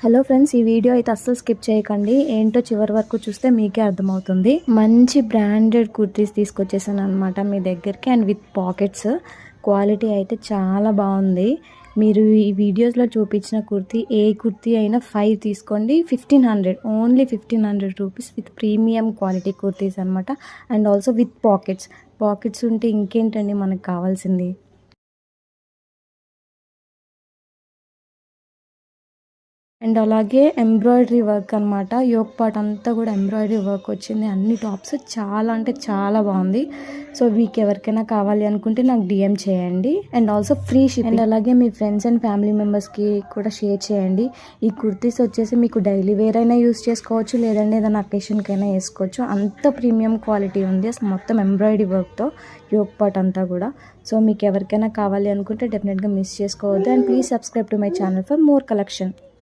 Hello friends, ఈ video అయితే అస్సలు స్కిప్ చేయకండి. ఏంటో చివరి వరకు చూస్తే మీకే అర్థమవుతుంది. మంచి బ్రాండెడ్ కుర్తీస్ తీసుకొచ్చేసాను అనమాట మీ దగ్గరికి, అండ్ విత్ పాకెట్స్. క్వాలిటీ అయితే చాలా బాగుంది. మీరు ఈ వీడియోస్లో చూపించిన ఏ కుర్తీ అయినా 5 తీసుకోండి. 1500, only 1500 rupees with premium quality kurtis అనమాట. అండ్ ఆల్సో విత్ పాకెట్స్ ఉంటే ఇంకేంటండి మనకు కావాల్సింది. అండ్ అలాగే ఎంబ్రాయిడరీ వర్క్ అనమాట. యోక్ పార్ట్ అంతా కూడా ఎంబ్రాయిడరీ వర్క్ వచ్చింది. అన్ని టాప్స్ చాలా అంటే చాలా బాగుంది. సో మీకు ఎవరికైనా కావాలి అనుకుంటే నాకు డిఎం చేయండి. And also free shipping. And అలాగే మీ ఫ్రెండ్స్ అండ్ ఫ్యామిలీ మెంబర్స్కి కూడా షేర్ చేయండి. ఈ కుర్తీస్ వచ్చేసి మీకు డైలీ వేర్ అయినా యూస్ చేసుకోవచ్చు, లేదంటే ఏదైనా అకేషన్కైనా వేసుకోవచ్చు. అంత ప్రీమియం క్వాలిటీ ఉంది. అసలు మొత్తం ఎంబ్రాయిడరీ వర్క్తో యోక్ పార్ట్ అంతా కూడా. సో మీకు ఎవరికైనా కావాలి అనుకుంటే డెఫినెట్గా మిస్ చేసుకోవద్దు. And please subscribe to my channel for more collection.